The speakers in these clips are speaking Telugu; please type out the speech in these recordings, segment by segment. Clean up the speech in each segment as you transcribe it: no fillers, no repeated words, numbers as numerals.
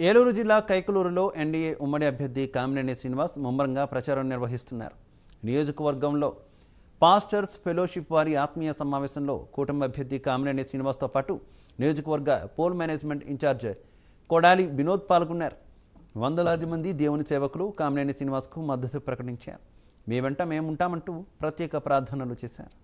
ఏలూరు జిల్లా కైకలూరులో ఎన్డీఏ ఉమ్మడి అభ్యర్థి కామినేని శ్రీనివాస్ ముమ్మరంగా ప్రచారం నిర్వహిస్తున్నారు. నియోజకవర్గంలో పాస్టర్స్ ఫెలోషిప్ వారి ఆత్మీయ సమావేశంలో కూటమి అభ్యర్థి కామినేని శ్రీనివాస్తో పాటు నియోజకవర్గ poll management in-charge Kodali Vinod పాల్గొన్నారు. వందలాది మంది దేవుని సేవకులు కామినేని శ్రీనివాస్కు మద్దతు ప్రకటించారు. మీ వెంట మేముంటామంటూ ప్రత్యేక ప్రార్థనలు చేశారు.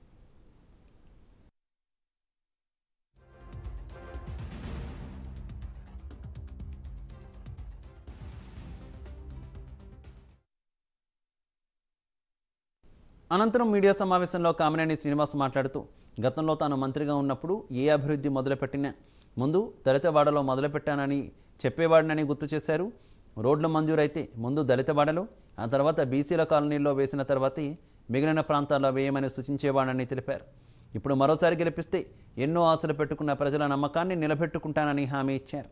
అనంతరం మీడియా సమావేశంలో కామినేని శ్రీనివాస్ మాట్లాడుతూ గతంలో తాను మంత్రిగా ఉన్నప్పుడు ఏ అభివృద్ధి మొదలుపెట్టినా ముందు దళితవాడలో మొదలుపెట్టానని చెప్పేవాడినని గుర్తు చేశారు. రోడ్ల మంజూరైతే ముందు దళితవాడలో, ఆ తర్వాత బీసీల కాలనీల్లో వేసిన తర్వాతే మిగిలిన ప్రాంతాల్లో వేయమని సూచించేవాడని తెలిపారు. ఇప్పుడు మరోసారి గెలిపిస్తే ఎన్నో ఆశలు పెట్టుకున్న ప్రజల నమ్మకాన్ని నిలబెట్టుకుంటానని హామీ ఇచ్చారు.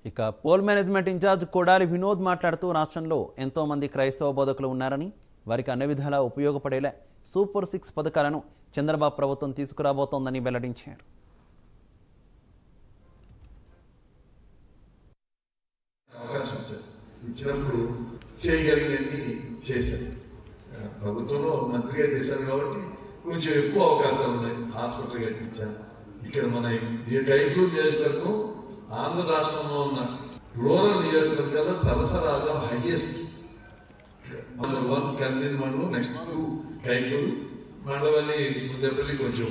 ఇక poll management in-charge Kodali Vinod మాట్లాడుతూ రాష్ట్రంలో ఎంతోమంది క్రైస్తవ బోధకులు ఉన్నారని, వారికి అన్ని విధాలా ఉపయోగపడేలా సూపర్ 6 పథకాలను చంద్రబాబు ప్రభుత్వం తీసుకురాబోతోందని వెల్లడించారు. అవకాశం ఇచ్చినప్పుడు చేయగలిగినన్ని చేశారు. ప్రభుత్వంలో మంత్రిగా చేశారు కాబట్టి కొంచెం ఎక్కువ అవకాశాలు ఉన్నాయి. హాస్పిటల్ కట్టించారు. ఇక్కడ మన కైకలూరు నియోజకవర్గం ఆంధ్ర రాష్ట్రంలో ఉన్న రూరల్ నియోజకవర్గాల్లో తలసరాగా హైయెస్ట్. నెంబర్ 1 కందిని మండలం, నెక్స్ట్ 2 కైకలూరు, మండవల్లి ముద్దపల్లి కొంచెం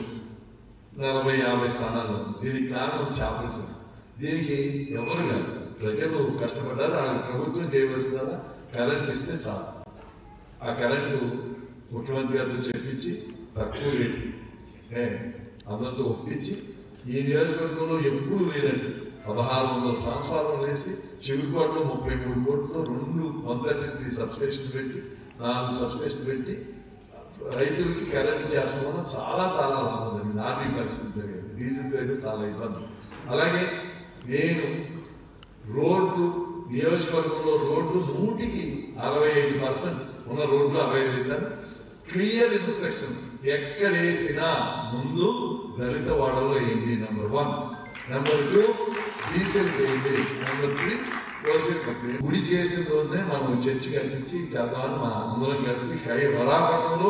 40-50 స్థానాల్లో ఉంది. దీనికి కారణం చేపల చెరువు. దీనికి ఎవరు కాదు, ప్రజలు కష్టపడ్డారు. ఆ ప్రభుత్వం చేయవలసిందా కరెంట్ ఇస్తే చాలు. ఆ కరెంటు ముఖ్యమంత్రి గారితో చెప్పించి తక్కువ రేటు అందరితో ఒప్పించి ఈ నియోజకవర్గంలో ఎప్పుడూ లేదండి 1600 ట్రాన్స్ఫార్మర్లు వేసి చిగురుకోటలో 33 కోట్లతో 2 133 సబ్స్టేషన్ పెట్టి 4 సబ్స్టేషన్ పెట్టి రైతులకి కరెంటు చేస్తాం వల్ల చాలా చాలా లాభం జరిగింది. ఆర్థిక పరిస్థితి జరిగింది. డీజిల్తో అయితే చాలా ఇబ్బంది. అలాగే నేను రోడ్లు నియోజకవర్గంలో రోడ్లు 165% ఉన్న రోడ్లు 65 వేశాను. క్లియర్ ఇన్స్ట్రక్షన్స్, ఎక్కడేసినా ముందు దళిత వాడలో ఏంటి నెంబర్ 1, నెంబర్ 2 డీసెల్ వేయండి, నెంబర్ 3 సోషల్ కంపెనీ. గుడి చేసిన రోజునే మనం చర్చి కట్టించి చేద్దామని మా అందరం కలిసి వరాపట్నంలో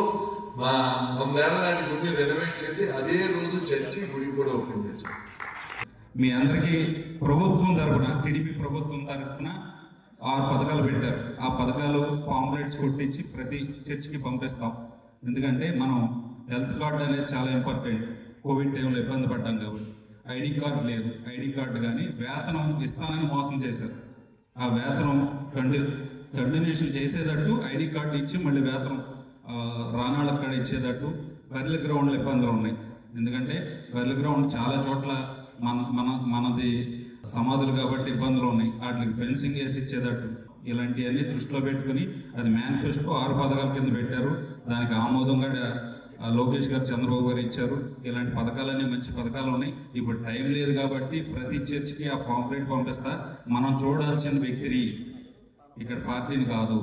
మా 100 ఏళ్ల నాటి గుడిని రెనోవేట్ చేసి అదే రోజు చర్చి గుడి కూడా ఓపెన్ చేశాం. మీ అందరికీ ప్రభుత్వం తరఫున, టీడీపీ ప్రభుత్వం తరఫున 6 పథకాలు పెట్టారు. ఆ పథకాలు పాంప్లెట్స్ కొట్టించి ప్రతి చర్చికి పంపిస్తాం. ఎందుకంటే మనం హెల్త్ కార్డు అనేది చాలా ఇంపార్టెంట్. కోవిడ్ టైంలో ఇబ్బంది పడ్డాం కాబట్టి ఐడి కార్డు లేదు. ఐడి కార్డు కానీ వేతనం ఇస్తానని మోసం చేశారు. ఆ వేతనం కంటిన్యూషన్ చేసేటట్టు ఐడి కార్డు ఇచ్చి మళ్ళీ వేతనం రానాళ్ళకి కాడ ఇచ్చేటట్టు బర్రెల గ్రౌండ్లో ఇబ్బందులు ఉన్నాయి. ఎందుకంటే బర్రెల గ్రౌండ్ చాలా చోట్ల మనది సమాధులు కాబట్టి ఇబ్బందులు ఉన్నాయి. వాటికి ఫెన్సింగ్ వేసి ఇచ్చేటట్టు ఇలాంటివన్నీ దృష్టిలో పెట్టుకుని అది మేనిఫెస్టో 6 పథకాల కింద పెట్టారు. దానికి ఆమోదంగా లోకేష్ గారు, చంద్రబాబు గారు ఇచ్చారు. ఇలాంటి పథకాలన్నీ మంచి పథకాలు ఉన్నాయి. ఇప్పుడు టైం లేదు కాబట్టి ప్రతి చర్చికి ఆ పాంప్లెట్ పంపిస్తా. మనం చూడాల్సిన వ్యక్తిని, ఇక్కడ పార్టీని కాదు.